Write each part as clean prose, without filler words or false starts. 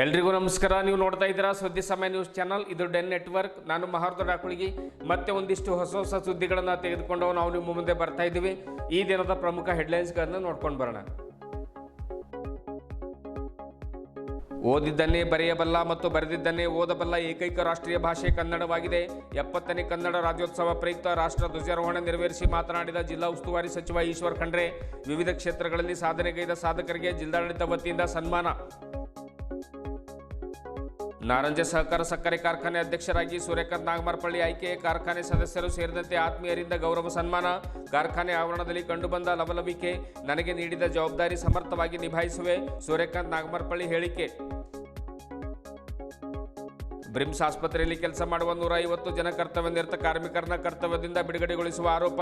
ಎಲ್ರಿಗೂ ನಮಸ್ಕಾರ. ನೀವು ನೋಡ್ತಾ ಇದ್ದೀರಾ ಸುದ್ದಿ ಸಮಯ ನ್ಯೂಸ್ ಚಾನಲ್. ಇದು ಡೆನ್ ನೆಟ್ವರ್ಕ್. ನಾನು ಮಹಾರ್ದ ಡಾಕುಳಿಗಿ. ಮತ್ತೆ ಒಂದಿಷ್ಟು ಹೊಸ ಸುದ್ದಿಗಳನ್ನು ತೆಗೆದುಕೊಂಡು ನಾವು ನಿಮ್ಮ ಮುಂದೆ ಬರ್ತಾ ಇದ್ದೀವಿ. ಈ ದಿನದ ಪ್ರಮುಖ ಹೆಡ್ಲೈನ್ಸ್ಗಳನ್ನು ನೋಡ್ಕೊಂಡು ಬರೋಣ. ಓದಿದ್ದನ್ನೇ ಬರೆಯಬಲ್ಲ ಮತ್ತು ಬರೆದಿದ್ದನ್ನೇ ಓದಬಲ್ಲ ಏಕೈಕ ರಾಷ್ಟ್ರೀಯ ಭಾಷೆ ಕನ್ನಡವಾಗಿದೆ. 70ನೇ ಕನ್ನಡ ರಾಜ್ಯೋತ್ಸವ ಪ್ರಯುಕ್ತ ರಾಷ್ಟ್ರ ಧ್ವಜಾರೋಹಣ ನೆರವೇರಿಸಿ ಮಾತನಾಡಿದ ಜಿಲ್ಲಾ ಉಸ್ತುವಾರಿ ಸಚಿವ ಈಶ್ವರ್ ಖಂಡ್ರೆ, ವಿವಿಧ ಕ್ಷೇತ್ರಗಳಲ್ಲಿ ಸಾಧನೆಗೈದ ಸಾಧಕರಿಗೆ ಜಿಲ್ಲಾಡಳಿತ ವತಿಯಿಂದ ಸನ್ಮಾನ. ನಾರಂಜ ಸಹಕಾರ ಸಕ್ಕರೆ ಕಾರ್ಖಾನೆ ಅಧ್ಯಕ್ಷರಾಗಿ ಸೂರ್ಯಕಾಂತ್ ನಾಗಮಾರಪಳ್ಳಿ ಆಯ್ಕೆ. ಕಾರ್ಖಾನೆ ಸದಸ್ಯರು ಸೇರಿದಂತೆ ಆತ್ಮೀಯರಿಂದ ಗೌರವ ಸನ್ಮಾನ. ಕಾರ್ಖಾನೆ ಆವರಣದಲ್ಲಿ ಕಂಡುಬಂದ ಲವಲವಿಕೆ, ನನಗೆ ನೀಡಿದ ಜವಾಬ್ದಾರಿ ಸಮರ್ಥವಾಗಿ ನಿಭಾಯಿಸುವೆ. ಸೂರ್ಯಕಾಂತ್ ನಾಗಮಾರಪಳ್ಳಿ ಹೇಳಿಕೆ. ಬ್ರಿಮ್ಸ್ ಆಸ್ಪತ್ರೆಯಲ್ಲಿ ಕೆಲಸ ಮಾಡುವ 150 ಜನ ಕರ್ತವ್ಯ ನಿರತ ಕಾರ್ಮಿಕರನ್ನ ಕರ್ತವ್ಯದಿಂದ ಬಿಡುಗಡೆಗೊಳಿಸುವ ಆರೋಪ.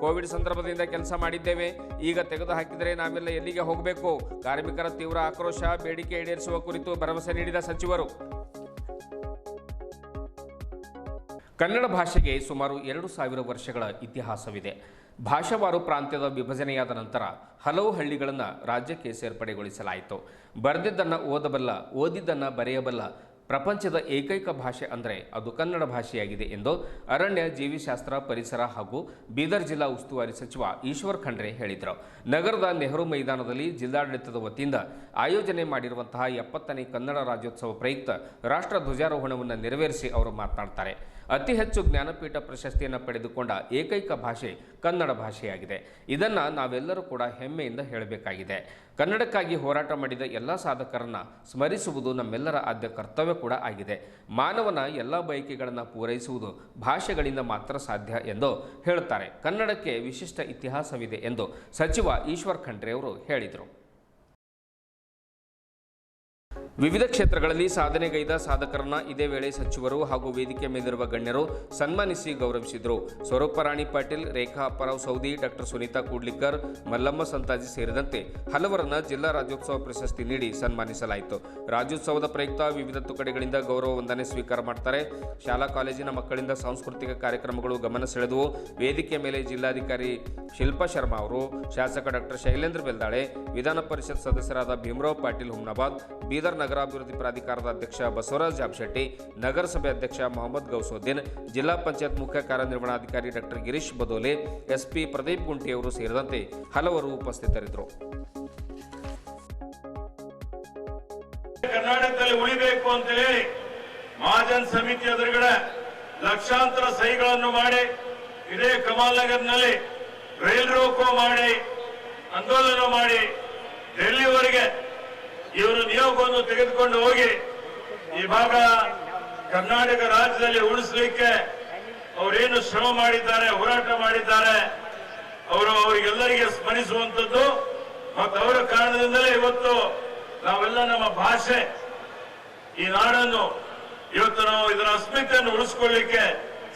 ಕೋವಿಡ್ ಸಂದರ್ಭದಿಂದ ಕೆಲಸ ಮಾಡಿದ್ದೇವೆ, ಈಗ ತೆಗೆದುಹಾಕಿದರೆ ನಾವೆಲ್ಲ ಎಲ್ಲಿಗೆ ಹೋಗಬೇಕು? ಕಾರ್ಮಿಕರ ತೀವ್ರ ಆಕ್ರೋಶ. ಬೇಡಿಕೆ ಈಡೇರಿಸುವ ಕುರಿತು ಭರವಸೆ ನೀಡಿದ ಸಚಿವರು. ಕನ್ನಡ ಭಾಷೆಗೆ ಸುಮಾರು 2000 ವರ್ಷಗಳ ಇತಿಹಾಸವಿದೆ. ಭಾಷಾವಾರು ಪ್ರಾಂತ್ಯದ ವಿಭಜನೆಯಾದ ನಂತರ ಹಲವು ಹಳ್ಳಿಗಳನ್ನು ರಾಜ್ಯಕ್ಕೆ ಸೇರ್ಪಡೆಗೊಳಿಸಲಾಯಿತು. ಬರೆದಿದ್ದನ್ನು ಓದಬಲ್ಲ, ಓದಿದ್ದನ್ನು ಬರೆಯಬಲ್ಲ ಪ್ರಪಂಚದ ಏಕೈಕ ಭಾಷೆ ಅಂದರೆ ಅದು ಕನ್ನಡ ಭಾಷೆಯಾಗಿದೆ ಎಂದು ಅರಣ್ಯ, ಜೀವಿಶಾಸ್ತ್ರ, ಪರಿಸರ ಹಾಗೂ ಬೀದರ್ ಜಿಲ್ಲಾ ಉಸ್ತುವಾರಿ ಸಚಿವ ಈಶ್ವರ್ ಖಂಡ್ರೆ ಹೇಳಿದರು. ನಗರದ ನೆಹರು ಮೈದಾನದಲ್ಲಿ ಜಿಲ್ಲಾಡಳಿತದ ವತಿಯಿಂದ ಆಯೋಜನೆ ಮಾಡಿರುವಂತಹ 70ನೇ ಕನ್ನಡ ರಾಜ್ಯೋತ್ಸವ ಪ್ರಯುಕ್ತ ರಾಷ್ಟ್ರ ಧ್ವಜಾರೋಹಣವನ್ನು ನೆರವೇರಿಸಿ ಅವರು ಮಾತನಾಡ್ತಾರೆ. ಅತಿ ಹೆಚ್ಚು ಜ್ಞಾನಪೀಠ ಪ್ರಶಸ್ತಿಯನ್ನು ಪಡೆದುಕೊಂಡ ಏಕೈಕ ಭಾಷೆ ಕನ್ನಡ ಭಾಷೆಯಾಗಿದೆ. ಇದನ್ನು ನಾವೆಲ್ಲರೂ ಕೂಡ ಹೆಮ್ಮೆಯಿಂದ ಹೇಳಬೇಕಾಗಿದೆ. ಕನ್ನಡಕ್ಕಾಗಿ ಹೋರಾಟ ಮಾಡಿದ ಎಲ್ಲ ಸಾಧಕರನ್ನು ಸ್ಮರಿಸುವುದು ನಮ್ಮೆಲ್ಲರ ಆದ್ಯ ಕರ್ತವ್ಯ ಕೂಡ ಆಗಿದೆ. ಮಾನವನ ಎಲ್ಲ ಬಯಕೆಗಳನ್ನು ಪೂರೈಸುವುದು ಭಾಷೆಗಳಿಂದ ಮಾತ್ರ ಸಾಧ್ಯ ಎಂದು ಹೇಳುತ್ತಾರೆ. ಕನ್ನಡಕ್ಕೆ ವಿಶಿಷ್ಟ ಇತಿಹಾಸವಿದೆ ಎಂದು ಸಚಿವ ಈಶ್ವರ್ ಖಂಡ್ರೆ ಅವರು ಹೇಳಿದರು. ವಿವಿಧ ಕ್ಷೇತ್ರಗಳಲ್ಲಿ ಸಾಧನೆಗೈದ ಸಾಧಕರನ್ನ ಇದೇ ವೇಳೆ ಸಚಿವರು ಹಾಗೂ ವೇದಿಕೆ ಮೇಲಿರುವ ಗಣ್ಯರು ಸನ್ಮಾನಿಸಿ ಗೌರವಿಸಿದರು. ಸ್ವರೂಪರಾಣಿ ಪಾಟೀಲ್, ರೇಖಾ ಅಪ್ಪರಾವ್ ಸೌದಿ, ಡಾಕ್ಟರ್ ಸುನೀತಾ ಕೂಡ್ಲಿಕರ್, ಮಲ್ಲಮ್ಮ ಸಂತಾಜಿ ಸೇರಿದಂತೆ ಹಲವರನ್ನ ಜಿಲ್ಲಾ ರಾಜ್ಯೋತ್ಸವ ಪ್ರಶಸ್ತಿ ನೀಡಿ ಸನ್ಮಾನಿಸಲಾಯಿತು. ರಾಜ್ಯೋತ್ಸವದ ಪ್ರಯುಕ್ತ ವಿವಿಧ ತುಕಡಿಗಳಿಂದ ಗೌರವ ವಂದನೆ ಸ್ವೀಕಾರ ಮಾಡ್ತಾರೆ. ಶಾಲಾ ಕಾಲೇಜಿನ ಮಕ್ಕಳಿಂದ ಸಾಂಸ್ಕೃತಿಕ ಕಾರ್ಯಕ್ರಮಗಳು ಗಮನ ಸೆಳೆದವು. ವೇದಿಕೆ ಮೇಲೆ ಜಿಲ್ಲಾಧಿಕಾರಿ ಶಿಲ್ಪಾ ಶರ್ಮಾ ಅವರು, ಶಾಸಕ ಡಾಕ್ಟರ್ ಶೈಲೇಂದ್ರ ಬೆಲ್ದಾಳೆ, ವಿಧಾನ ಪರಿಷತ್ ಸದಸ್ಯರಾದ ಭೀಮರಾವ್ ಪಾಟೀಲ್ ಹುಮ್ನಾಬಾದ್, ಬೀದರ್ ನಗರಾಭಿವೃದ್ಧಿ ಪ್ರಾಧಿಕಾರದ ಅಧ್ಯಕ್ಷ ಬಸವರಾಜ್ ಜಾಬಶೆಟ್ಟಿ, ನಗರಸಭೆ ಅಧ್ಯಕ್ಷ ಮೊಹಮ್ಮದ್ ಗೌಸೋದ್ದೀನ್, ಜಿಲ್ಲಾ ಪಂಚಾಯತ್ ಮುಖ್ಯ ಕಾರ್ಯನಿರ್ವಹಣಾಧಿಕಾರಿ ಡಾಕ್ಟರ್ ಗಿರೀಶ್ ಬದೋಲೆ, ಎಸ್ಪಿ ಪ್ರದೀಪ್ ಗುಂಟಿಯವರು ಸೇರಿದಂತೆ ಹಲವರು ಉಪಸ್ಥಿತರಿದ್ದರು. ಕರ್ನಾಟಕದಲ್ಲಿ ಉಳಿಬೇಕು ಅಂತ ಹೇಳಿ ಮಹಾಜನ್ ಸಮಿತಿ ಎದುರುಗಡೆ ಲಕ್ಷಾಂತರ ಸಹಿಗಳನ್ನು ಮಾಡಿ ಇದೇ ಕಮಾಲ್ ನಗರ್ನಲ್ಲಿ ರೈಲ್ ರೋಕೋ ಮಾಡಿ ಆಂದೋಲನ ಮಾಡಿ ಡೆಲ್ಲಿವರೆಗೆ ಇವರು ನಿಯೋಗವನ್ನು ತೆಗೆದುಕೊಂಡು ಹೋಗಿ ಈ ಭಾಗ ಕರ್ನಾಟಕ ರಾಜ್ಯದಲ್ಲಿ ಉಳಿಸಲಿಕ್ಕೆ ಅವರೇನು ಶ್ರಮ ಮಾಡಿದ್ದಾರೆ, ಹೋರಾಟ ಮಾಡಿದ್ದಾರೆ, ಅವರಿಗೆಲ್ಲರಿಗೆ ಸ್ಮರಿಸುವಂಥದ್ದು. ಮತ್ತು ಅವರ ಕಾರಣದಿಂದಲೇ ಇವತ್ತು ನಾವೆಲ್ಲ ನಮ್ಮ ಭಾಷೆ, ಈ ನಾಡನ್ನು ಇವತ್ತು ನಾವು ಇದರ ಅಸ್ಮಿತೆಯನ್ನು ಉಳಿಸ್ಕೊಳ್ಳಿಕ್ಕೆ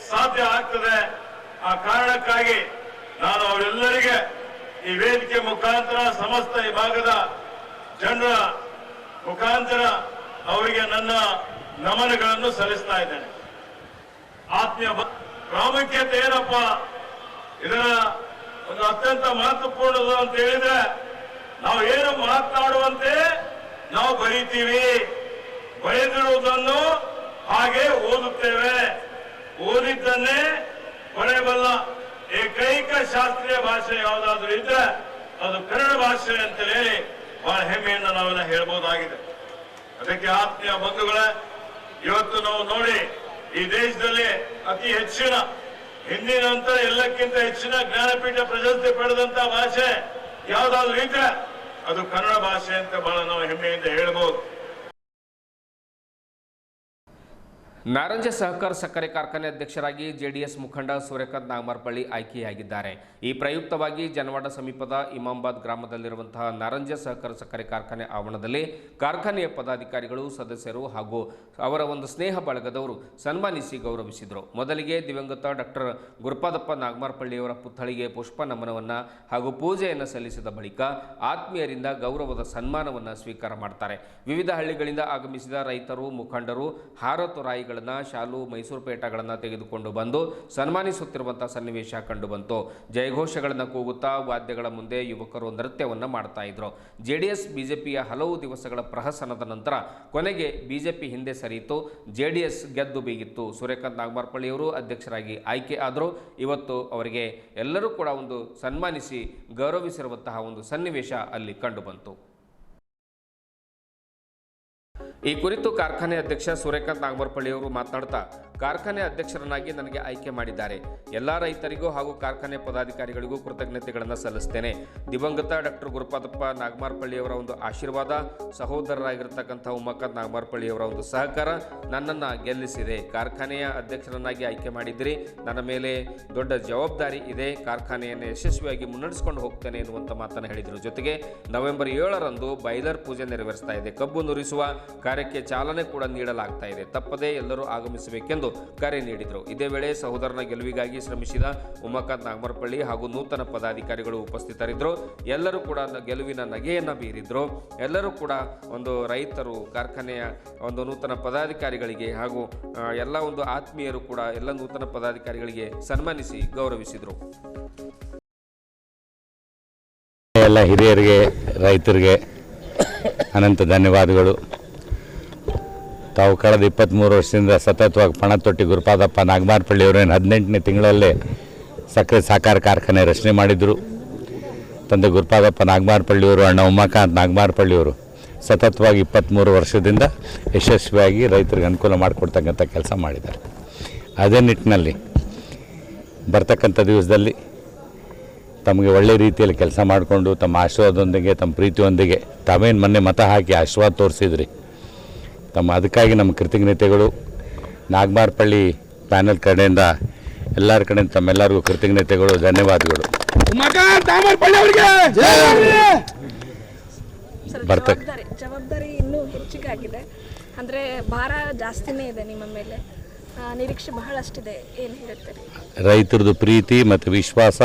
ಸಾಧ್ಯ ಆಗ್ತದೆ. ಆ ಕಾರಣಕ್ಕಾಗಿ ನಾನು ಅವರೆಲ್ಲರಿಗೆ ಈ ವೇದಿಕೆ ಮುಖಾಂತರ ಸಮಸ್ತ ಈ ಭಾಗದ ಜನರ ಮುಖಾಂತರ ಅವರಿಗೆ ನನ್ನ ನಮನಗಳನ್ನು ಸಲ್ಲಿಸ್ತಾ ಇದ್ದೇನೆ. ಆತ್ಮೀಯ ಪ್ರಾಮುಖ್ಯತೆ ಏನಪ್ಪ, ಇದರ ಒಂದು ಅತ್ಯಂತ ಮಹತ್ವಪೂರ್ಣದು ಅಂತ ಹೇಳಿದ್ರೆ, ನಾವು ಏನು ಮಾತನಾಡುವಂತೆ ನಾವು ಬರೀತೀವಿ, ಬರೆದಿರುವುದನ್ನು ಹಾಗೆ ಓದುತ್ತೇವೆ. ಓದಿದ್ದನ್ನೇ ಬರೆಯಬಲ್ಲ ಏಕೈಕ ಶಾಸ್ತ್ರೀಯ ಭಾಷೆ ಯಾವುದಾದ್ರೂ ಇದ್ರೆ ಅದು ಕನ್ನಡ ಭಾಷೆ ಅಂತ ಹೇಳಿ ಬಹಳ ಹೆಮ್ಮೆಯಿಂದ ನಾವೆಲ್ಲ ಹೇಳ್ಬೋದಾಗಿದೆ. ಅದಕ್ಕೆ ಆತ್ಮೀಯ ಬಂಧುಗಳೇ, ಇವತ್ತು ನಾವು ನೋಡಿ ಈ ದೇಶದಲ್ಲಿ ಅತಿ ಹೆಚ್ಚಿನ, ಹಿಂದಿ ನಂತರ ಎಲ್ಲಕ್ಕಿಂತ ಹೆಚ್ಚಿನ ಜ್ಞಾನಪೀಠ ಪ್ರಶಸ್ತಿ ಪಡೆದಂತ ಭಾಷೆ ಯಾವುದಾದ್ರೂ ಇದ್ರೆ ಅದು ಕನ್ನಡ ಭಾಷೆ ಅಂತ ಬಹಳ ನಾವು ಹೆಮ್ಮೆಯಿಂದ ಹೇಳ್ಬೋದು. ನಾರಂಜ ಸಹಕಾರ ಸಕ್ಕರೆ ಕಾರ್ಖಾನೆ ಅಧ್ಯಕ್ಷರಾಗಿ ಜೆಡಿಎಸ್ ಮುಖಂಡ ಸೂರ್ಯಕಾಂತ್ ನಾಗಮಾರಪಳ್ಳಿ ಆಯ್ಕೆಯಾಗಿದ್ದಾರೆ. ಈ ಪ್ರಯುಕ್ತವಾಗಿ ಜನವಾಡ ಸಮೀಪದ ಇಮಾಮಾಬಾದ್ ಗ್ರಾಮದಲ್ಲಿರುವಂತಹ ನಾರಂಜ ಸಹಕಾರ ಸಕ್ಕರೆ ಕಾರ್ಖಾನೆ ಆವರಣದಲ್ಲಿ ಕಾರ್ಖಾನೆಯ ಪದಾಧಿಕಾರಿಗಳು, ಸದಸ್ಯರು ಹಾಗೂ ಅವರ ಒಂದು ಸ್ನೇಹ ಬಳಗದವರು ಸನ್ಮಾನಿಸಿ ಗೌರವಿಸಿದರು. ಮೊದಲಿಗೆ ದಿವಂಗತ ಡಾಕ್ಟರ್ ಗುರುಪಾದಪ್ಪ ನಾಗಮಾರಪಳ್ಳಿಯವರ ಪುತ್ಥಳಿಗೆ ಪುಷ್ಪ ನಮನವನ್ನು ಹಾಗೂ ಪೂಜೆಯನ್ನು ಸಲ್ಲಿಸಿದ ಬಳಿಕ ಆತ್ಮೀಯರಿಂದ ಗೌರವದ ಸನ್ಮಾನವನ್ನು ಸ್ವೀಕಾರ ಮಾಡ್ತಾರೆ. ವಿವಿಧ ಹಳ್ಳಿಗಳಿಂದ ಆಗಮಿಸಿದ ರೈತರು, ಮುಖಂಡರು, ಹಾರ ತುರಾಯಿಗಳ ಹಳ್ಳಿಗಳನ್ನು ಶಾಲು ಮೈಸೂರು ಪೇಟಗಳನ್ನು ತೆಗೆದುಕೊಂಡು ಬಂದು ಸನ್ಮಾನಿಸುತ್ತಿರುವಂಥ ಸನ್ನಿವೇಶ ಕಂಡುಬಂತು. ಜಯಘೋಷಗಳನ್ನು ಕೂಗುತ್ತಾ ವಾದ್ಯಗಳ ಮುಂದೆ ಯುವಕರು ನೃತ್ಯವನ್ನು ಮಾಡ್ತಾ ಇದ್ರು. ಜೆಡಿಎಸ್ ಬಿಜೆಪಿಯ ಹಲವು ದಿವಸಗಳ ಪ್ರಹಸನದ ನಂತರ ಕೊನೆಗೆ ಬಿಜೆಪಿ ಹಿಂದೆ ಸರಿಯಿತು. ಜೆಡಿಎಸ್ ಗೆದ್ದು ಬೀಗಿತ್ತು. ಸೂರ್ಯಕಾಂತ್ ನಾಗಮಾರ್ಪಳ್ಳಿಯವರು ಅಧ್ಯಕ್ಷರಾಗಿ ಆಯ್ಕೆ ಆದರು. ಇವತ್ತು ಅವರಿಗೆ ಎಲ್ಲರೂ ಕೂಡ ಒಂದು ಸನ್ಮಾನಿಸಿ ಗೌರವಿಸಿರುವಂತಹ ಒಂದು ಸನ್ನಿವೇಶ ಅಲ್ಲಿ ಕಂಡುಬಂತು. ಈ ಕುರಿತು ಕಾರ್ಖಾನೆ ಅಧ್ಯಕ್ಷ ಸೂರ್ಯಕಾಂತ್ ನಾಗಮಾರ್ಪಳ್ಳಿಯವರು ಮಾತನಾಡ್ತಾ, ಕಾರ್ಖಾನೆ ಅಧ್ಯಕ್ಷರನ್ನಾಗಿ ನನಗೆ ಆಯ್ಕೆ ಮಾಡಿದ್ದಾರೆ. ಎಲ್ಲ ರೈತರಿಗೂ ಹಾಗೂ ಕಾರ್ಖಾನೆ ಪದಾಧಿಕಾರಿಗಳಿಗೂ ಕೃತಜ್ಞತೆಗಳನ್ನು ಸಲ್ಲಿಸ್ತೇನೆ. ದಿವಂಗತ ಡಾಕ್ಟರ್ ಗುರುಪಾದಪ್ಪ ನಾಗಮಾರ್ಪಳ್ಳಿಯವರ ಒಂದು ಆಶೀರ್ವಾದ, ಸಹೋದರರಾಗಿರ್ತಕ್ಕಂಥ ಉಮಾಕಾಂತ್ ನಾಗಮಾರ್ಪಳ್ಳಿಯವರ ಒಂದು ಸಹಕಾರ ನನ್ನನ್ನು ಗೆಲ್ಲಿಸಿದೆ. ಕಾರ್ಖಾನೆಯ ಅಧ್ಯಕ್ಷರನ್ನಾಗಿ ಆಯ್ಕೆ ಮಾಡಿದ್ದೀರಿ. ನನ್ನ ಮೇಲೆ ದೊಡ್ಡ ಜವಾಬ್ದಾರಿ ಇದೆ. ಕಾರ್ಖಾನೆಯನ್ನು ಯಶಸ್ವಿಯಾಗಿ ಮುನ್ನಡೆಸಿಕೊಂಡು ಹೋಗ್ತೇನೆ ಎನ್ನುವಂಥ ಮಾತನ್ನು ಹೇಳಿದರು. ಜೊತೆಗೆ ನವೆಂಬರ್ 7ರಂದು ಬಾಯ್ಲರ್ ಪೂಜೆ ನೆರವೇರಿಸ್ತಾ ಇದೆ. ಕಬ್ಬು ನುರಿಸುವ ಕಾರ್ಯಕ್ಕೆ ಚಾಲನೆ ಕೂಡ ನೀಡಲಾಗ್ತಾ ಇದೆ. ತಪ್ಪದೇ ಎಲ್ಲರೂ ಆಗಮಿಸಬೇಕೆಂದು ಕರೆ ನೀಡಿದರು. ಇದೇ ವೇಳೆ ಸಹೋದರನ ಗೆಲುವಿಗಾಗಿ ಶ್ರಮಿಸಿದ ಉಮಾಕಾಂತ್ ನಾಗಮಾರ್ಪಳ್ಳಿ ಹಾಗೂ ನೂತನ ಪದಾಧಿಕಾರಿಗಳು ಉಪಸ್ಥಿತರಿದ್ದರು. ಎಲ್ಲರೂ ಕೂಡ ಗೆಲುವಿನ ನಗೆಯನ್ನು ಬೀರಿದ್ರು. ಎಲ್ಲರೂ ಕೂಡ ಒಂದು ರೈತರು, ಕಾರ್ಖಾನೆಯ ಒಂದು ನೂತನ ಪದಾಧಿಕಾರಿಗಳಿಗೆ ಹಾಗೂ ಎಲ್ಲ ಒಂದು ಆತ್ಮೀಯರು ಕೂಡ ಎಲ್ಲ ನೂತನ ಪದಾಧಿಕಾರಿಗಳಿಗೆ ಸನ್ಮಾನಿಸಿ ಗೌರವಿಸಿದರು. ಎಲ್ಲ ಹಿರಿಯರಿಗೆ, ರೈತರಿಗೆ ಅನಂತ ಧನ್ಯವಾದಗಳು. ತಾವು ಕಳೆದ 23 ವರ್ಷದಿಂದ ಸತತವಾಗಿ ಪಣತೊಟ್ಟಿ ಗುರುಪಾದಪ್ಪ ನಾಗಮಾರ್ಪಳ್ಳಿಯವರೇನು 18ನೇ ತಿಂಗಳಲ್ಲೇ ಸಕ್ಕರೆ ಸಹಕಾರ ಕಾರ್ಖಾನೆ ರಚನೆ ಮಾಡಿದರು. ತಂದೆ ಗುರುಪಾದಪ್ಪ ನಾಗಮಾರ್ಪಳ್ಳಿಯವರು, ಅಣ್ಣ ಉಮಾಕಾಂತ್ ನಾಗಮಾರ್ಪಳ್ಳಿಯವರು ಸತತವಾಗಿ 23 ವರ್ಷದಿಂದ ಯಶಸ್ವಿಯಾಗಿ ರೈತರಿಗೆ ಅನುಕೂಲ ಮಾಡಿಕೊಡ್ತಕ್ಕಂಥ ಕೆಲಸ ಮಾಡಿದ್ದಾರೆ. ಅದೇ ನಿಟ್ಟಿನಲ್ಲಿ ಬರ್ತಕ್ಕಂಥ ದಿವಸದಲ್ಲಿ ತಮಗೆ ಒಳ್ಳೆ ರೀತಿಯಲ್ಲಿ ಕೆಲಸ ಮಾಡಿಕೊಂಡು ತಮ್ಮ ಆಶೀರ್ವಾದದೊಂದಿಗೆ, ತಮ್ಮ ಪ್ರೀತಿಯೊಂದಿಗೆ ತಾವೇನು ಮೊನ್ನೆ ಮತ ಹಾಕಿ ಆಶೀರ್ವಾದ ತೋರಿಸಿದ್ರಿ, ಅದಕ್ಕಾಗಿ ನಮ್ಮ ಕೃತಜ್ಞತೆಗಳು. ನಾಗಮಾರ್ಪಳ್ಳಿ ಪ್ಯಾನಲ್ ಕಡೆಯಿಂದ ಎಲ್ಲರ ಕಡೆಯಿಂದ ತಮ್ಮೆಲ್ಲರಿಗೂ ಕೃತಜ್ಞತೆಗಳು, ಧನ್ಯವಾದಗಳು. ಜವಾಬ್ದಾರಿ ಇನ್ನೂ ಹೆಚ್ಚಿಗೆ ಆಗಿದೆ. ಅಂದರೆ ಭಾರ ಜಾಸ್ತಿನೇ ಇದೆ ನಿಮ್ಮ ಮೇಲೆ, ನಿರೀಕ್ಷೆ ಬಹಳಷ್ಟಿದೆ. ಏನು ಹೇಳ್ತೀರಿ? ರೈತರದ್ದು ಪ್ರೀತಿ ಮತ್ತು ವಿಶ್ವಾಸ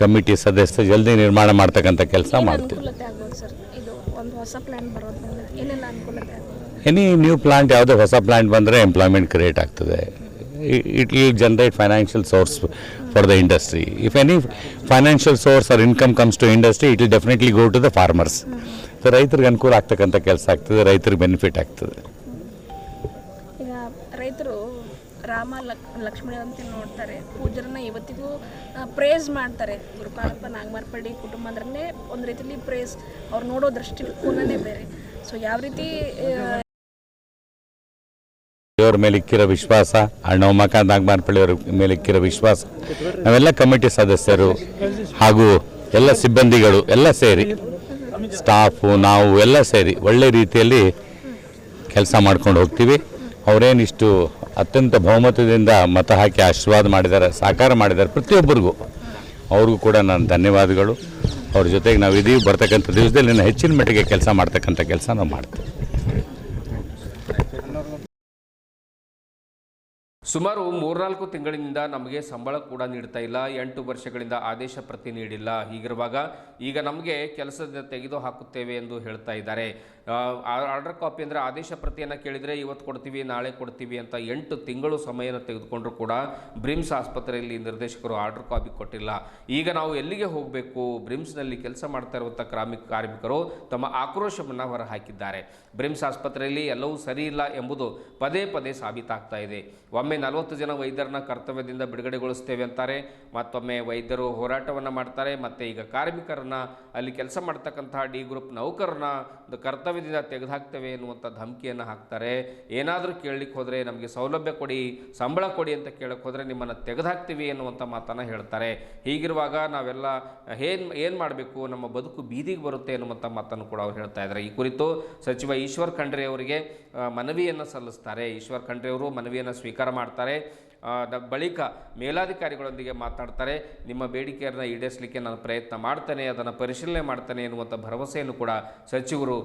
ಕಮಿಟಿ ಸದಸ್ಯ ಜಲ್ದಿ ನಿರ್ಮಾಣ ಮಾಡ್ತಕ್ಕಂಥ ಕೆಲಸ ಮಾಡ್ತೀವಿ. ಅನುಕೂಲತೆ ಆಗ್ಬೋದು ಸರ್, ಇದು ಒಂದು ಹೊಸ ಪ್ಲಾನ್ ಬರೋದು ಏನೆಲ್ಲ ಅನುಕೂಲತೆ ಆಗ್ಬೋದು? ಎನಿ ನ್ಯೂ ಪ್ಲಾಂಟ್, ಯಾವುದೇ ಹೊಸ ಪ್ಲಾಂಟ್ ಬಂದರೆ ಎಂಪ್ಲಾಯ್ಮೆಂಟ್ ಕ್ರಿಯೇಟ್ ಆಗ್ತದೆ. It will generate financial source for the industry. If any financial source or income comes to industry, it will definitely go to the farmers. So ರೈತರಿಗೆ ಅನುಕೂಲ ಆಗ್ತಕ್ಕಂಥ ಕೆಲಸ ಆಗ್ತದೆ, ರೈತರಿಗೆ ಬೆನಿಫಿಟ್ ಆಗ್ತದೆ. ಈಗ ರೈತರು ರಾಮ ಲಕ್ಷ್ಮಣ ಅಂತ ನೋಡ್ತಾರೆ, ಪೂಜ್ಯರನ್ನ ಇವತ್ತಿಗೂ ಪ್ರೇಸ್ ಮಾಡ್ತಾರೆ. ಗುರುಪಾದಪ್ಪ ನಾಗಮಾರ್ಪಳ್ಳಿ ಕುಟುಂಬ ಅಂದ್ರೆ ಒಂದು ರೀತಿಯಲ್ಲಿ ಪ್ರೇಸ್, ಅವ್ರು ನೋಡೋ ದೃಷ್ಟಿಕೋನನೇ ಬೇರೆ. ಸೊ ಯಾವ ರೀತಿ ದೇವರ ಮೇಲೆ ಇಕ್ಕಿರೋ ವಿಶ್ವಾಸ, ಅಣ್ಣ ಉಮಾಕಾಂತ್ ನಾಗಮಾರ್ಪಳ್ಳಿಯವರ ಮೇಲೆ ಇಕ್ಕಿರೋ ವಿಶ್ವಾಸ, ನಾವೆಲ್ಲ ಕಮಿಟಿ ಸದಸ್ಯರು ಹಾಗೂ ಎಲ್ಲ ಸಿಬ್ಬಂದಿಗಳು ಎಲ್ಲ ಸೇರಿ, ಸ್ಟಾಫು, ನಾವು ಎಲ್ಲ ಸೇರಿ ಒಳ್ಳೆ ರೀತಿಯಲ್ಲಿ ಕೆಲಸ ಮಾಡ್ಕೊಂಡು ಹೋಗ್ತೀವಿ. ಅವರೇನಿಷ್ಟು ಅತ್ಯಂತ ಬಹುಮತದಿಂದ ಮತ ಹಾಕಿ ಆಶೀರ್ವಾದ ಮಾಡಿದ್ದಾರೆ, ಸಹಕಾರ ಮಾಡಿದ್ದಾರೆ ಪ್ರತಿಯೊಬ್ಬರಿಗೂ, ಅವ್ರಿಗೂ ಕೂಡ ನಾನು ಧನ್ಯವಾದಗಳು. ಅವ್ರ ಜೊತೆಗೆ ನಾವು ಇದೀವಿ. ಬರ್ತಕ್ಕಂಥ ದಿವಸದಲ್ಲಿ ಇನ್ನು ಹೆಚ್ಚಿನ ಮಟ್ಟಿಗೆ ಕೆಲಸ ಮಾಡ್ತಕ್ಕಂಥ ಕೆಲಸ ನಾವು ಮಾಡ್ತೀವಿ. ಸುಮಾರು 3-4 ತಿಂಗಳಿನಿಂದ ನಮಗೆ ಸಂಬಳ ಕೂಡ ನೀಡ್ತಾ ಇಲ್ಲ. 8 ವರ್ಷಗಳಿಂದ ಆದೇಶ ಪ್ರತಿ ನೀಡಿಲ್ಲ. ಹೀಗಿರುವಾಗ ಈಗ ನಮಗೆ ಕೆಲಸದ ತೆಗೆದು ಹಾಕುತ್ತೇವೆ ಎಂದು ಹೇಳ್ತಾ ಇದ್ದಾರೆ. ಆರ್ಡರ್ ಕಾಪಿ ಅಂದರೆ ಆದೇಶ ಪ್ರತಿಯನ್ನು ಕೇಳಿದರೆ ಇವತ್ತು ಕೊಡ್ತೀವಿ, ನಾಳೆ ಕೊಡ್ತೀವಿ ಅಂತ 8 ತಿಂಗಳು ಸಮಯನ ತೆಗೆದುಕೊಂಡ್ರೂ ಕೂಡ ಬ್ರಿಮ್ಸ್ ಆಸ್ಪತ್ರೆಯಲ್ಲಿ ನಿರ್ದೇಶಕರು ಆರ್ಡರ್ ಕಾಪಿ ಕೊಟ್ಟಿಲ್ಲ. ಈಗ ನಾವು ಎಲ್ಲಿಗೆ ಹೋಗಬೇಕು? ಬ್ರಿಮ್ಸ್ನಲ್ಲಿ ಕೆಲಸ ಮಾಡ್ತಾ ಇರುವಂಥ ಕಾರ್ಮಿಕರು ತಮ್ಮ ಆಕ್ರೋಶವನ್ನು ಹೊರಹಾಕಿದ್ದಾರೆ. ಬ್ರಿಮ್ಸ್ ಆಸ್ಪತ್ರೆಯಲ್ಲಿ ಎಲ್ಲವೂ ಸರಿ ಇಲ್ಲ ಎಂಬುದು ಪದೇ ಪದೇ ಸಾಬೀತಾಗ್ತಾ ಇದೆ. ಒಮ್ಮೆ 40 ಜನ ವೈದ್ಯರನ್ನ ಕರ್ತವ್ಯದಿಂದ ಬಿಡುಗಡೆಗೊಳಿಸ್ತೇವೆ ಅಂತಾರೆ, ಮತ್ತೊಮ್ಮೆ ವೈದ್ಯರು ಹೋರಾಟವನ್ನು ಮಾಡ್ತಾರೆ, ಮತ್ತು ಈಗ ಕಾರ್ಮಿಕರನ್ನು ಅಲ್ಲಿ ಕೆಲಸ ಮಾಡ್ತಕ್ಕಂತಹ ಡಿ ಗ್ರೂಪ್ ನೌಕರನ್ನ ಕರ್ತವ್ಯದಿಂದ ತೆಗೆದುಹಾಕ್ತೇವೆ ಎನ್ನುವಂಥ ಧಮಕಿಯನ್ನು ಹಾಕ್ತಾರೆ. ಏನಾದರೂ ಕೇಳಲಿಕ್ಕೆ ಹೋದರೆ ನಮಗೆ ಸೌಲಭ್ಯ ಕೊಡಿ, ಸಂಬಳ ಕೊಡಿ ಅಂತ ಕೇಳಕ್ಕೆ ಹೋದರೆ ನಿಮ್ಮನ್ನು ತೆಗೆದುಹಾಕ್ತೀವಿ ಎನ್ನುವಂಥ ಮಾತನ್ನು ಹೇಳ್ತಾರೆ. ಹೀಗಿರುವಾಗ ನಾವೆಲ್ಲ ಏನು ಮಾಡಬೇಕು? ನಮ್ಮ ಬದುಕು ಬೀದಿಗೆ ಬರುತ್ತೆ ಎನ್ನುವಂಥ ಮಾತನ್ನು ಕೂಡ ಅವ್ರು ಹೇಳ್ತಾ ಇದ್ದಾರೆ. ಈ ಕುರಿತು ಸಚಿವ ಈಶ್ವರ್ ಖಂಡ್ರೆ ಅವರಿಗೆ ಮನವಿಯನ್ನು ಸಲ್ಲಿಸ್ತಾರೆ. ಈಶ್ವರ್ ಖಂಡ್ರೆ ಅವರು ಮನವಿಯನ್ನು ಸ್ವೀಕಾರ ಮಾಡ್ತಾರೆ. ಮಾಡ್ತಾರೆ. ಬಳಿಕ ಮೇಲಾಧಿಕಾರಿಗಳೊಂದಿಗೆ ಮಾತನಾಡ್ತಾರೆ. ನಿಮ್ಮ ಬೇಡಿಕೆಯನ್ನು ಈಡೇರಿಸಲಿಕ್ಕೆ ನಾನು ಪ್ರಯತ್ನ ಮಾಡ್ತೇನೆ, ಅದನ್ನು ಪರಿಶೀಲನೆ ಮಾಡ್ತೇನೆ ಎನ್ನುವಂಥ ಭರವಸೆಯನ್ನು ಕೂಡ ಸಚಿವರು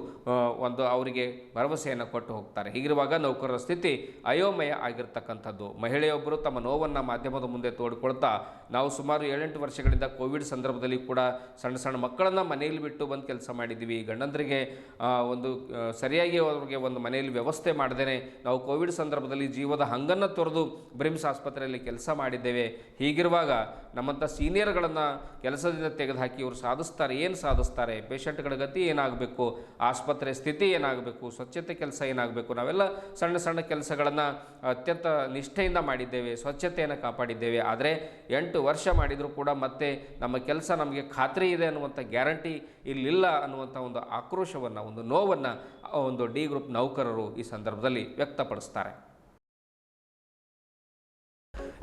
ಅವರಿಗೆ ಭರವಸೆಯನ್ನು ಕೊಟ್ಟು ಹೋಗ್ತಾರೆ. ಹೀಗಿರುವಾಗ ನೌಕರರ ಸ್ಥಿತಿ ಅಯೋಮಯ ಆಗಿರ್ತಕ್ಕಂಥದ್ದು. ಮಹಿಳೆಯೊಬ್ಬರು ತಮ್ಮ ನೋವನ್ನು ಮಾಧ್ಯಮದ ಮುಂದೆ ತೋಡಿಕೊಳ್ತಾ, ನಾವು ಸುಮಾರು 7-8 ವರ್ಷಗಳಿಂದ ಕೋವಿಡ್ ಸಂದರ್ಭದಲ್ಲಿ ಕೂಡ ಸಣ್ಣ ಸಣ್ಣ ಮಕ್ಕಳನ್ನು ಮನೆಯಲ್ಲಿ ಬಿಟ್ಟು ಬಂದು ಕೆಲಸ ಮಾಡಿದ್ದೀವಿ. ಗಂಡಂದರಿಗೆ ಸರಿಯಾಗಿ ಅವರಿಗೆ ಒಂದು ಮನೆಯಲ್ಲಿ ವ್ಯವಸ್ಥೆ ಮಾಡದೇನೆ ನಾವು ಕೋವಿಡ್ ಸಂದರ್ಭದಲ್ಲಿ ಜೀವದ ಹಂಗನ್ನು ತೊರೆದು ಬ್ರಿಮ್ಸ್ ಆಸ್ಪತ್ರೆಯಲ್ಲಿ ಕೆಲಸ ಮಾಡಿದ್ದೇವೆ. ಹೀಗಿರುವಾಗ ನಮ್ಮಂಥ ಸೀನಿಯರ್ಗಳನ್ನು ಕೆಲಸದಿಂದ ತೆಗೆದುಹಾಕಿ ಇವರು ಏನು ಸಾಧಿಸ್ತಾರೆ, ಪೇಷಂಟ್ಗಳ ಗತಿ ಏನಾಗಬೇಕು, ಆಸ್ಪತ್ರೆ ಸ್ಥಿತಿ ಏನಾಗಬೇಕು, ಸ್ವಚ್ಛತೆ ಕೆಲಸ ಏನಾಗಬೇಕು. ನಾವೆಲ್ಲ ಸಣ್ಣ ಸಣ್ಣ ಕೆಲಸಗಳನ್ನು ಅತ್ಯಂತ ನಿಷ್ಠೆಯಿಂದ ಮಾಡಿದ್ದೇವೆ, ಸ್ವಚ್ಛತೆಯನ್ನು ಕಾಪಾಡಿದ್ದೇವೆ. ಆದರೆ 8 ವರ್ಷ ಮಾಡಿದರೂ ಕೂಡ ಮತ್ತೆ ನಮ್ಮ ಕೆಲಸ ನಮಗೆ ಖಾತ್ರಿ ಇದೆ ಅನ್ನುವಂಥ ಗ್ಯಾರಂಟಿ ಇಲ್ಲಿಲ್ಲ ಅನ್ನುವಂಥ ಒಂದು ಆಕ್ರೋಶವನ್ನು, ಒಂದು ನೋವನ್ನು ಒಂದು ಡಿ ಗ್ರೂಪ್ ನೌಕರರು ಈ ಸಂದರ್ಭದಲ್ಲಿ ವ್ಯಕ್ತಪಡಿಸ್ತಾರೆ.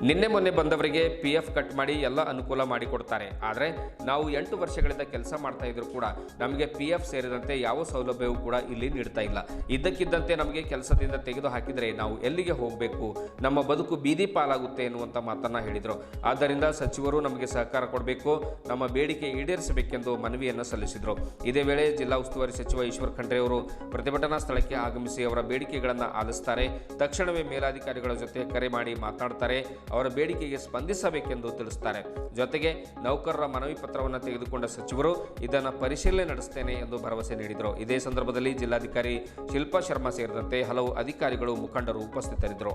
ನಿನ್ನೆ ಮೊನ್ನೆ ಬಂದವರಿಗೆ PF ಕಟ್ ಮಾಡಿ ಎಲ್ಲ ಅನುಕೂಲ ಮಾಡಿಕೊಡ್ತಾರೆ. ಆದರೆ ನಾವು 8 ವರ್ಷಗಳಿಂದ ಕೆಲಸ ಮಾಡ್ತಾ ಇದ್ರು ಕೂಡ ನಮಗೆ PF ಸೇರಿದಂತೆ ಯಾವ ಸೌಲಭ್ಯವೂ ಕೂಡ ಇಲ್ಲಿ ನೀಡ್ತಾ ಇಲ್ಲ. ಇದ್ದಕ್ಕಿದ್ದಂತೆ ನಮಗೆ ಕೆಲಸದಿಂದ ತೆಗೆದು ಹಾಕಿದರೆ ನಾವು ಎಲ್ಲಿಗೆ ಹೋಗಬೇಕು, ನಮ್ಮ ಬದುಕು ಬೀದಿ ಪಾಲಾಗುತ್ತೆ ಎನ್ನುವಂಥ ಮಾತನ್ನು ಹೇಳಿದರು. ಆದ್ದರಿಂದ ಸಚಿವರು ನಮಗೆ ಸಹಕಾರ ಕೊಡಬೇಕು, ನಮ್ಮ ಬೇಡಿಕೆ ಈಡೇರಿಸಬೇಕೆಂದು ಮನವಿಯನ್ನು ಸಲ್ಲಿಸಿದರು. ಇದೇ ವೇಳೆ ಜಿಲ್ಲಾ ಉಸ್ತುವಾರಿ ಸಚಿವ ಈಶ್ವರ್ ಖಂಡ್ರೆ ಅವರು ಪ್ರತಿಭಟನಾ ಸ್ಥಳಕ್ಕೆ ಆಗಮಿಸಿ ಅವರ ಬೇಡಿಕೆಗಳನ್ನು ಆಲಿಸುತ್ತಾರೆ. ತಕ್ಷಣವೇ ಮೇಲಾಧಿಕಾರಿಗಳ ಜೊತೆ ಕರೆ ಮಾಡಿ ಮಾತನಾಡ್ತಾರೆ. ಅವರ ಬೇಡಿಕೆಗೆ ಸ್ಪಂದಿಸಬೇಕೆಂದು ತಿಳಿಸುತ್ತಾರೆ. ಜೊತೆಗೆ ನೌಕರರ ಮನವಿ ಪತ್ರವನ್ನು ತೆಗೆದುಕೊಂಡ ಸಚಿವರು ಇದನ್ನು ಪರಿಶೀಲನೆ ನಡೆಸುತ್ತೇನೆ ಎಂದು ಭರವಸೆ ನೀಡಿದರು. ಇದೇ ಸಂದರ್ಭದಲ್ಲಿ ಜಿಲ್ಲಾಧಿಕಾರಿ ಶಿಲ್ಪಾ ಶರ್ಮಾ ಸೇರಿದಂತೆ ಹಲವು ಅಧಿಕಾರಿಗಳು, ಮುಖಂಡರು ಉಪಸ್ಥಿತರಿದ್ದರು.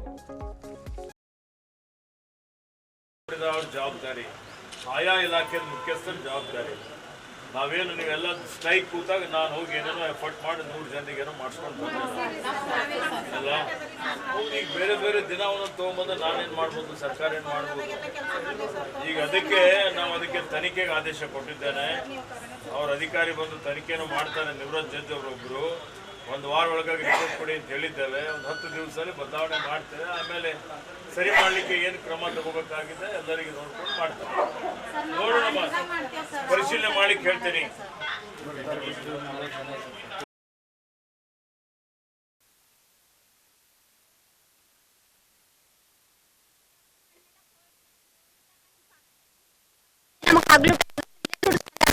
ಜವಾಬ್ದಾರಿ ಆಯಾ ಇಲಾಖೆ ಮುಖ್ಯಸ್ಥರ ಜವಾಬ್ದಾರಿ. ನಾವೇನು ನೀವೆಲ್ಲ ಸ್ಟ್ರೈಕ್ ಕೂತಾಗ ನಾನು ಹೋಗಿ ಏನೇನೋ ಎಫರ್ಟ್ ಮಾಡಿ 100 ಜನರಿಗೆ ಏನೋ ಮಾಡಿಸ್ಕೊಂಡು ಅಲ್ಲ. ಈಗ ಬೇರೆ ಬೇರೆ ದಿನ ಒಂದೊಂದು ತೊಗೊಂಬಂದು ನಾನೇನು ಮಾಡ್ಬೋದು, ಸರ್ಕಾರ ಏನು ಮಾಡ್ಬೋದು. ಈಗ ಅದಕ್ಕೆ ತನಿಖೆಗೆ ಆದೇಶ ಕೊಟ್ಟಿದ್ದೇನೆ. ಅವ್ರ ಅಧಿಕಾರಿ ಬಂದು ತನಿಖೆನೂ ಮಾಡ್ತಾರೆ. ನಿವೃತ್ತ ಜಡ್ಜ್ ಅವರೊಬ್ಬರು 1 ವಾರ ಒಳಗಾಗಿ ರಿಪೋರ್ಟ್ ಕೊಡಿ ಅಂತ ಹೇಳಿದ್ದೇವೆ. ಒಂದು 10 ದಿವಸದಲ್ಲಿ ಬದಲಾವಣೆ ಮಾಡ್ತೇವೆ. ಆಮೇಲೆ ಸರಿ ಮಾಡಲಿಕ್ಕೆ ಏನು ಕ್ರಮ ತಗೋಬೇಕಾಗಿದೆ ಎಲ್ಲರಿಗೆ ನೋಡ್ಕೊಂಡು ಮಾಡ್ತಾರೆ. ನೋಡೋಣ, ಪರಿಶೀಲನೆ ಮಾಡ್ಲಿಕ್ಕೆ ಹೇಳ್ತೀನಿ.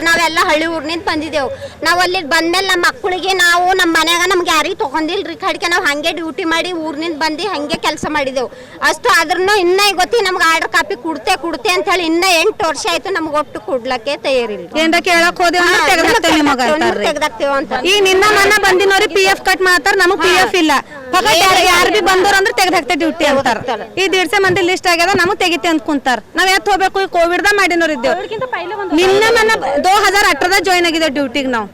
ನಾವೆಲ್ಲ ಹಳ್ಳಿ ಊರ್ನಿಂದ ಬಂದಿದ್ದೆವು. ನಾವು ಅಲ್ಲಿ ಬಂದ್ಮೇಲೆ ನಮ್ಮ ಮಕ್ಕಳಿಗೆ ನಾವು ನಮ್ಮ ಮನ್ಯಾಗ ನಮ್ಗೆ ಯಾರಿಗೆ ತೊಗೊಂಡಿಲ್ರಿ ಕಡೆಗೆ ನಾವು ಹಾಗೆ ಡ್ಯೂಟಿ ಮಾಡಿ ಊರ್ನಿಂದ ಬಂದು ಹಾಗೆ ಕೆಲಸ ಮಾಡಿದೆವು. ಅಷ್ಟು ಆದ್ರೂ ಇನ್ನೂ ಗೊತ್ತಿ ನಮ್ಗೆ ಆರ್ಡರ್ ಕಾಪಿ ಕೊಡ್ತೆ ಅಂತ ಹೇಳಿ ಇನ್ನೂ 8 ವರ್ಷ ಆಯ್ತು ನಮ್ಗೆ ಒಟ್ಟು ಕೊಡ್ಲಕ್ಕೆ ತಯಾರಿಲ್ಲ. ಏನ್ರ ಕೇಳಕ್ ಹೋದೇವ್ ತೆಗ್ದಾಕ್ತೇವ ಅಂತ. ಈಗ ನಿನ್ನ ಮನ ಬಂದಿನವ್ರಿಗೆ PF ಕಟ್ ಮಾಡ್ತಾರ, ನಮಗ್ PF ಇಲ್ಲ. ಯಾರು ಬಿ ಬಂದವ್ರ ಅಂದ್ರೆ ತೆಗ್ದು ಹಾಕ್ತೇವೆ ಡ್ಯೂಟಿ ಅಂತಾರ. ಈ 150 ಮಂದಿ ಲಿಸ್ಟ್ ಆಗ್ಯದ, ನಮಗ್ ತೆಗಿತೆ ಅಂತ ಕುಂತಾರ. ನಾವ್ ಎತ್ ಹೋಗ್ಬೇಕು, ಈ ಕೋವಿಡ್ ದ ಮಾಡಿನವ್ರು ಇದ್ದೇವೆ. ನಿನ್ನ ಮನ 2018 ಜಾಯ್ನ್ ಆಗಿದೆ ಡ್ಯೂಟಿಗೆ. ನಾವು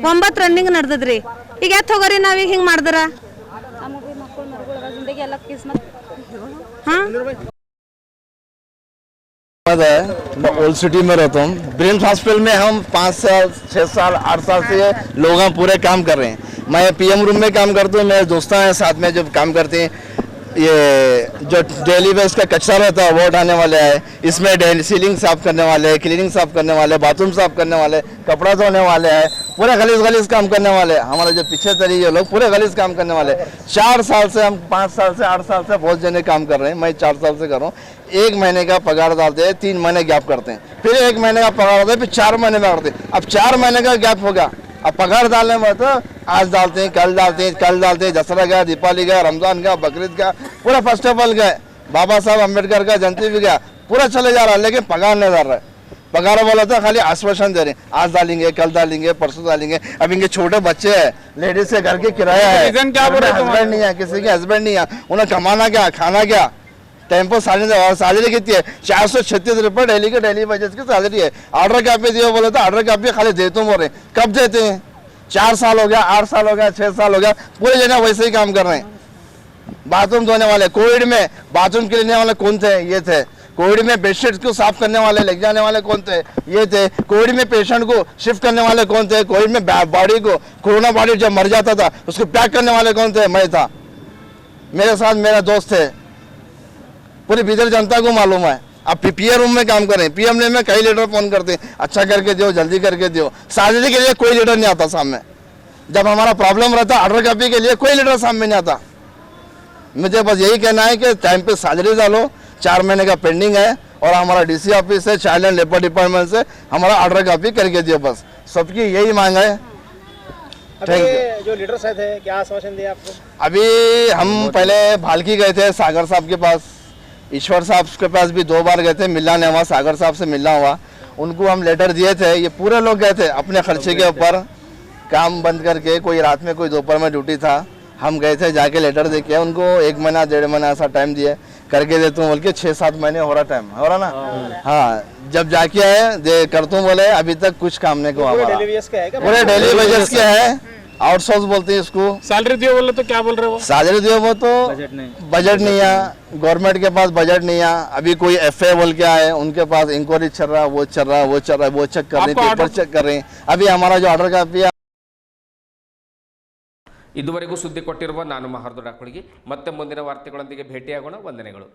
9 ರನ್ನಿಂಗ್ ನಡೆದದ್ರಿ. ಈಗ ಎತ್ ಹೋಗೋರಿ ನಾವೀಗ ಹಿಂಗ್ ಮಾಡಿದ್ರ मैं ओल्ड सिटी में रहता हूँ। ब्रिम्स हॉस्पिटल में हम 5 साल 6 साल 8 साल से लोग पूरे काम कर रहे हैं। मैं PM रूम में काम करता हूँ, मेरे दोस्त हैं साथ में जो काम करते हैं। ये जो डेली बेस का कचरा रहता है वो उठाने वाले हैं, इसमें डेली सीलिंग साफ करने वाले हैं, क्लीनिंग साफ करने वाले, बाथरूम साफ करने वाले, कपड़ा धोने वाले हैं, पूरे गलीज काम करने वाले। हमारे जो पीछे तरीके लोग पूरे गलीज काम करने वाले। 4 साल से हम 5 साल से 8 साल से बहुत जने काम कर रहे हैं। मैं 4 साल से कर रहा हूँ। 1 महीने का पगार डालते हैं, 3 महीने गैप करते हैं, फिर 1 महीने का पगार डालते हैं, फिर 4 महीने में करते हैं। अब 4 महीने का गैप होगा। अब पगार डालने में तो आज डालते हैं, कल डालते हैं, दशहरा गया, दीपावली गया, रमजान गया, बकरीद गया, पूरा फेस्टिवल गए, बाबा साहब अम्बेडकर का जयंती भी गया, पूरा चले जा रहा है, लेकिन पगार नहीं डाल रहा है। पगार वाला तो खाली आश्वासन दे रहे हैं, आज डालेंगे, कल डालेंगे, परसों डालेंगे। अब इनके छोटे बच्चे हैं, लेडीज के घर के किराया है, हस्बैंड नहीं है, किसी के हस्बैंड नहीं है, उन्हें कमाना क्या, खाना क्या। टेम्पो सैलरी कितनी है? 436 रुपये डेली के डेली वेजेस की सैलरी है। ऑर्डर कापी दिए बोले तो ऑर्डर कापी खाली देते बोल रहे, कब देते हैं? 4 साल हो गया, 8 साल हो गया, 6 साल हो गया, पूरे जने वैसे ही काम कर रहे हैं। बाथरूम धोने वाले, कोविड में बाथरूम क्लीनने वाले कौन थे? ये थे। कोविड में बेडशीट को साफ करने वाले, ले जाने वाले कौन थे? ये थे। कोविड में पेशेंट को शिफ्ट करने वाले कौन थे? कोविड में बॉडी को, कोरोना बॉडी जब मर जाता था उसको पैक करने वाले कौन थे? मैं था, मेरे साथ मेरा दोस्त थे, पूरी बिदर जनता को मालूम है। अब PM रूम में काम करें, PM में कई लीडर फोन करते हैं, अच्छा करके दो, जल्दी करके दो। सैलरी के लिए कोई लीडर नहीं आता सामने। जब हमारा प्रॉब्लम रहता ऑर्डर कॉपी के लिए कोई लीडर सामने नहीं आता। मुझे बस यही कहना है कि टाइम पे सैलरी डालो, 4 महीने का पेंडिंग है, और हमारा डीसी ऑफिस से चाइल्ड एंड लेबर डिपार्टमेंट से हमारा ऑर्डर कॉपी करके दियो, बस सबकी यही मांग है। अभी जो लीडर साहब है क्या आश्वासन दिया आपको? अभी हम पहले भालकी गए थे सागर साहब के पास, ईश्वर साहब के पास भी 2 बार गए थे, मिलना नहीं हुआ, सागर साहब से मिलना हुआ, उनको हम लेटर दिए थे। ये पूरे लोग गए थे अपने खर्चे के ऊपर, काम बंद करके, कोई रात में कोई दोपहर में ड्यूटी था, हम गए थे, जाके लेटर दे के उनको 1 महीना 1.5 महीना ऐसा टाइम दिए, करके देता हूँ बोल के 6-7 महीने हो रहा टाइम हो रहा ना। हाँ, जब जाके आए दे करता हूँ बोले, अभी तक कुछ काम नहीं हुआ हमारा। डेली बेस का है क्या? पूरे डेली वेजेस के है, आउटसोर्स बोलते हैं इसको। सैलरी दिए बोले तो क्या बोल रहे हो? सैलरी दिए वो तो बजट नहीं है, गवर्नमेंट के पास बजट नहीं है। अभी कोई FA बोल के आए, उनके पास इंक्वायरी चल रहा है, वो चल रहा है, वो चल रहा है, वो चेक कर रहे, पेपर चेक कर रहे हैं। अभी हमारा जो ऑर्डर कापी है। ಇದುವರೆಗೂ ಸುದ್ದಿ ಕೊಟ್ಟಿರುವ ನಾನು ಮಹಾರ್ದು ಡಾಕ್ಟರ್ಗೆ ಮತ್ತೆ ಮುಂದಿನ ವಾರ್ತೆಗಳೊಂದಿಗೆ ಭೇಟಿಯಾಗೋಣ. ವಂದನೆಗಳು.